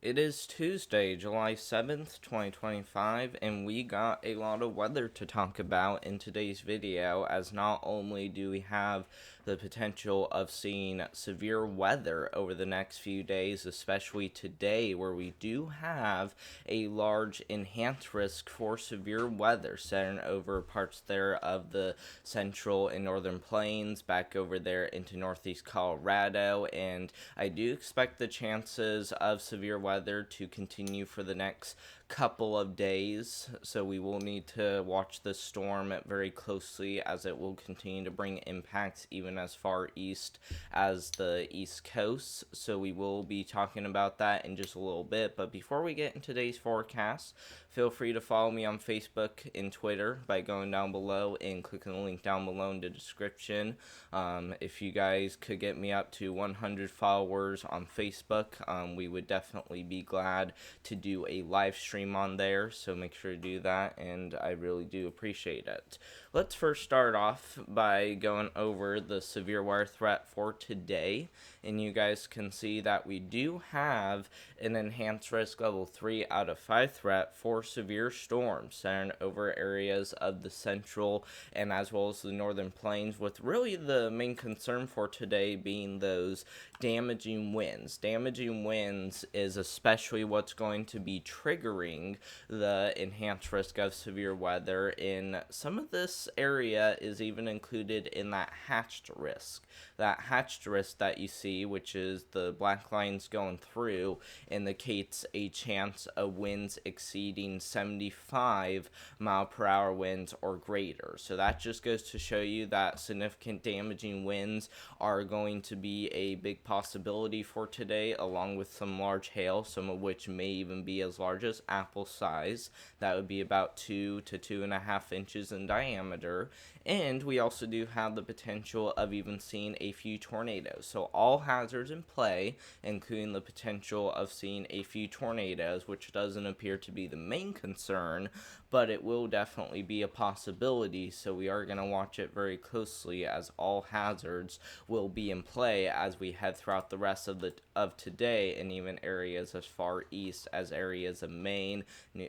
It is Tuesday, July 7th, 2025, and we got a lot of weather to talk about in today's video, as not only do we have the potential of seeing severe weather over the next few days, especially today, where we do have a large enhanced risk for severe weather centered over parts there of the central and northern plains, back over there into northeast Colorado, and I do expect the chances of severe weather to continue for the next couple of days, so we will need to watch the storm very closely as it will continue to bring impacts even as far east as the East Coast. So we will be talking about that in just a little bit. But before we get into today's forecast, feel free to follow me on Facebook and Twitter by going down below and clicking the link down below in the description. If you guys could get me up to 100 followers on Facebook, we would definitely be glad to do a live stream on there, so make sure to do that, and I really do appreciate it. Let's first start off by going over the severe weather threat for today, and you guys can see that we do have an enhanced risk level 3 out of 5 threat for severe storms centered over areas of the central and as well as the northern plains, with really the main concern for today being those damaging winds. Damaging winds is especially what's going to be triggering the enhanced risk of severe weather, and some of this area is even included in that hatched risk. That hatched risk that you see, which is the black lines going through, indicates a chance of winds exceeding 75 mile per hour winds or greater. So that just goes to show you that significant damaging winds are going to be a big possibility for today, along with some large hail, some of which may even be as large as apple size. That would be about 2 to 2.5 inches in diameter. And we also do have the potential of even seeing a few tornadoes. So all hazards in play, including the potential of seeing a few tornadoes, which doesn't appear to be the main concern, but it will definitely be a possibility. So we are going to watch it very closely, as all hazards will be in play as we head throughout the rest of today, and even areas as far east as areas of Maine,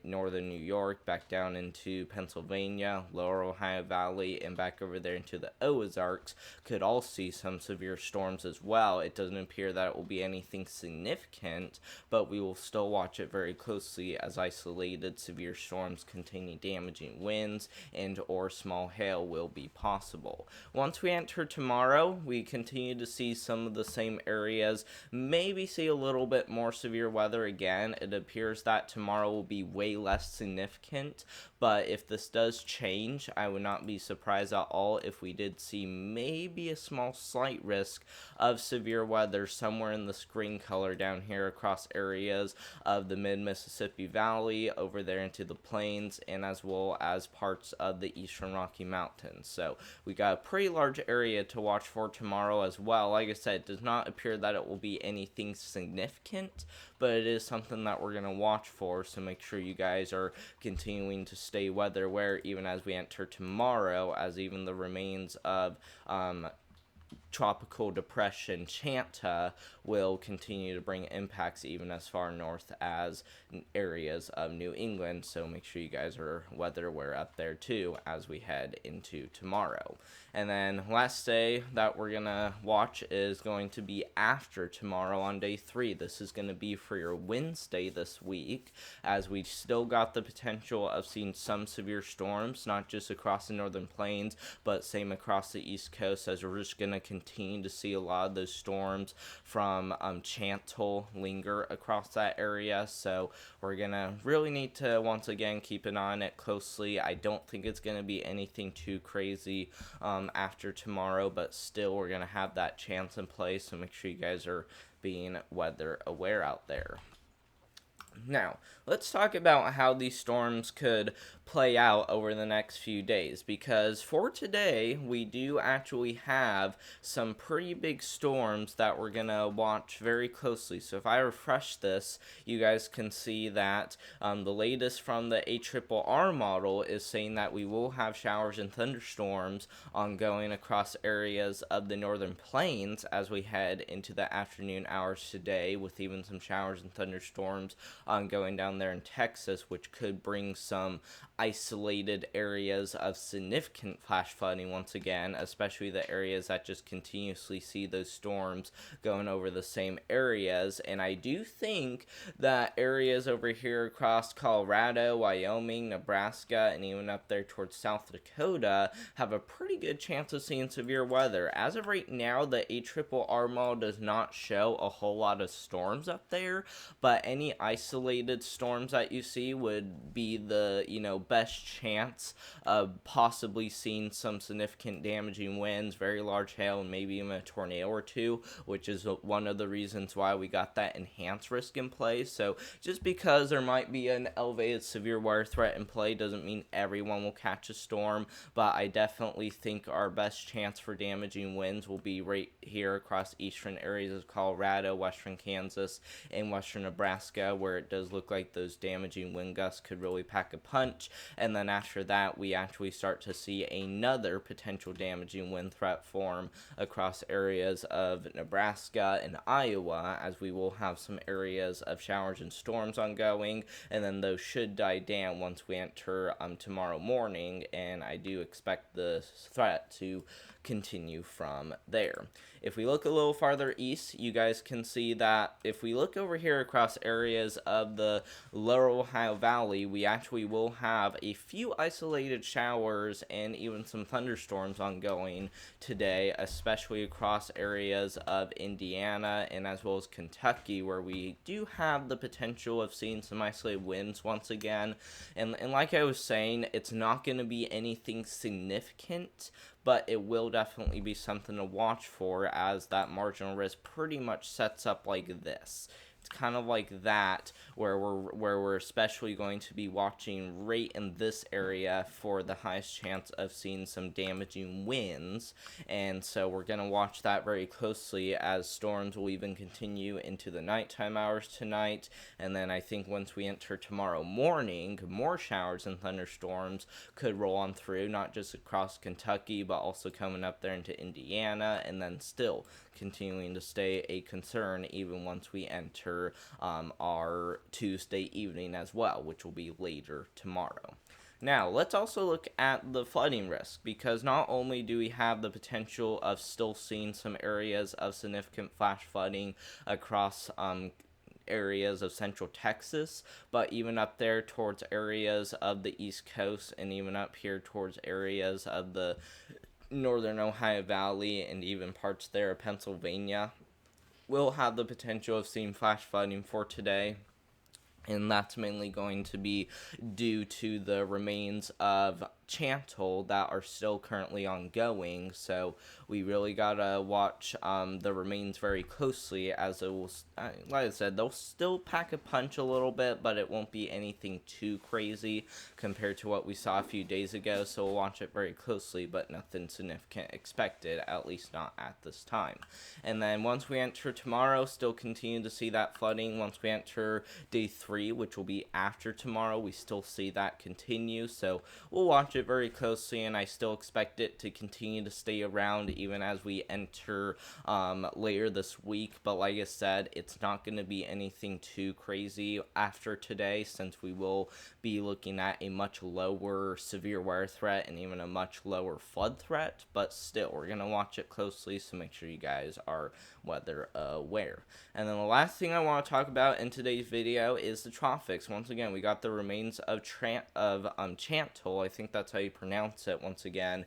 northern New York, back down into Pennsylvania, lower Ohio Valley, and back over there into the Ozarks could all see some severe storms as well. It doesn't appear that it will be anything significant, but we will still watch it very closely as isolated severe storms containing damaging winds and or small hail will be possible. Once we enter tomorrow, we continue to see some of the same areas, maybe see a little bit more severe weather again. It appears that tomorrow will be way less significant, but if this does change, I would not be surprised at all if we did see maybe a small slight risk of severe weather somewhere in the green color down here across areas of the mid-Mississippi Valley, over there into the plains, and as well as parts of the eastern Rocky Mountains. So we got a pretty large area to watch for tomorrow as well. Like I said, it does not appear that it will be anything significant, but it is something that we're going to watch for, so make sure you guys are continuing to stay weather aware even as we enter tomorrow, as even the remains of tropical depression Chanta will continue to bring impacts even as far north as areas of New England, so make sure you guys are weather aware up there too as we head into tomorrow. And then last day that we're gonna watch is going to be after tomorrow on day 3. This is going to be for your Wednesday this week, as we still got the potential of seeing some severe storms, not just across the northern plains, but same across the East Coast, as we're just going to continue to see a lot of those storms from Chantal linger across that area. So we're going to really need to once again keep an eye on it closely. I don't think it's going to be anything too crazy after tomorrow, but still we're going to have that chance in place, so make sure you guys are being weather aware out there. Now, let's talk about how these storms could play out over the next few days, because for today, we do actually have some pretty big storms that we're going to watch very closely. So if I refresh this, you guys can see that the latest from the ARRR model is saying that we will have showers and thunderstorms ongoing across areas of the northern plains as we head into the afternoon hours today, with even some showers and thunderstorms going down there in Texas, which could bring some isolated areas of significant flash flooding once again, especially the areas that just continuously see those storms going over the same areas. And I do think that areas over here across Colorado, Wyoming, Nebraska, and even up there towards South Dakota have a pretty good chance of seeing severe weather. As of right now, the ARRR model does not show a whole lot of storms up there, but any isolated storms that you see would be the, best chance of possibly seeing some significant damaging winds, very large hail, and maybe even a tornado or two, which is one of the reasons why we got that enhanced risk in play. So just because there might be an elevated severe weather threat in play doesn't mean everyone will catch a storm, but I definitely think our best chance for damaging winds will be right here across eastern areas of Colorado, western Kansas, and western Nebraska, where it does look like those damaging wind gusts could really pack a punch. And then after that, we actually start to see another potential damaging wind threat form across areas of Nebraska and Iowa, as we will have some areas of showers and storms ongoing, and then those should die down once we enter tomorrow morning, and I do expect the threat to continue from there. If we look a little farther east, you guys can see that if we look over here across areas of the lower Ohio Valley, we actually will have a few isolated showers and even some thunderstorms ongoing today, especially across areas of Indiana and as well as Kentucky, where we do have the potential of seeing some isolated winds once again. And like I was saying, it's not going to be anything significant, but it will definitely be something to watch for, as that marginal risk pretty much sets up like this. It's kind of like that, where we're especially going to be watching right in this area for the highest chance of seeing some damaging winds, and so we're going to watch that very closely, as storms will even continue into the nighttime hours tonight. And then I think once we enter tomorrow morning, more showers and thunderstorms could roll on through, not just across Kentucky, but also coming up there into Indiana, and then still continuing to stay a concern even once we enter our Tuesday evening as well, which will be later tomorrow. Now, let's also look at the flooding risk, because not only do we have the potential of still seeing some areas of significant flash flooding across areas of central Texas, but even up there towards areas of the East Coast, and even up here towards areas of the northern Ohio Valley and even parts there of Pennsylvania, will have the potential of seeing flash flooding for today. And that's mainly going to be due to the remains of Chantal that are still currently ongoing. So we really gotta watch the remains very closely, as it will, like I said, they'll still pack a punch a little bit, but it won't be anything too crazy compared to what we saw a few days ago. So we'll watch it very closely, but nothing significant expected, at least not at this time. And then once we enter tomorrow, still continue to see that flooding. Once we enter day 3, which will be after tomorrow, we still see that continue. So we'll watch it very closely, and I still expect it to continue to stay around even as we enter later this week. But like I said, it's not going to be anything too crazy after today, since we will be looking at a much lower severe weather threat and even a much lower flood threat. But still, we're going to watch it closely, so make sure you guys are weather aware. And then the last thing I want to talk about in today's video is the tropics. Once again, we got the remains of Chantal. I think that's that's how you pronounce it once again,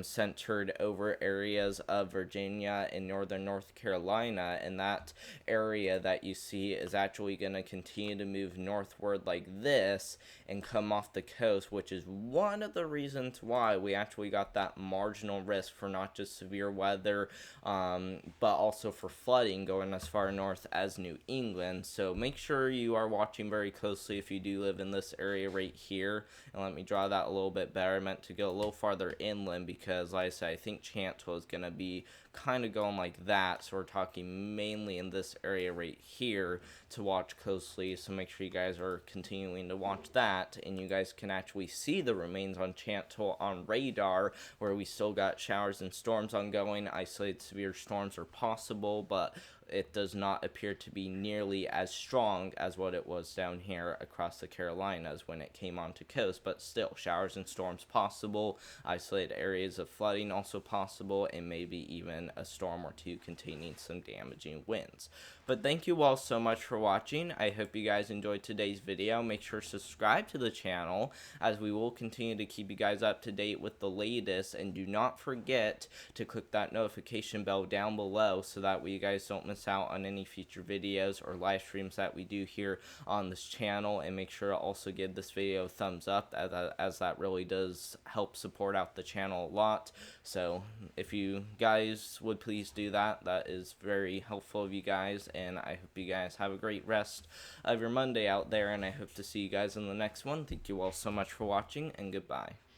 centered over areas of Virginia and northern North Carolina, and that area that you see is actually going to continue to move northward like this and come off the coast, which is one of the reasons why we actually got that marginal risk for not just severe weather, but also for flooding going as far north as New England. So make sure you are watching very closely if you do live in this area right here. And let me draw that a little bit better. I meant to go a little farther inland because, like I said, I think Chantville is going to be kind of going like that. So we're talking mainly in this area right here to watch closely. So make sure you guys are continuing to watch that. And you guys can actually see the remains on Chantville on radar, where we still got showers and storms ongoing. Isolated severe storms are possible, but it does not appear to be nearly as strong as what it was down here across the Carolinas when it came onto coast, but still, showers and storms possible, isolated areas of flooding also possible, and maybe even a storm or two containing some damaging winds. But thank you all so much for watching. I hope you guys enjoyed today's video. Make sure to subscribe to the channel, as we will continue to keep you guys up to date with the latest, and do not forget to click that notification bell down below so that way you guys don't miss out on any future videos or live streams that we do here on this channel. And make sure to also give this video a thumbs up, as that really does help support out the channel a lot. So if you guys would please do that, that is very helpful of you guys, and I hope you guys have a great rest of your Monday out there, and I hope to see you guys in the next one. Thank you all so much for watching, and goodbye.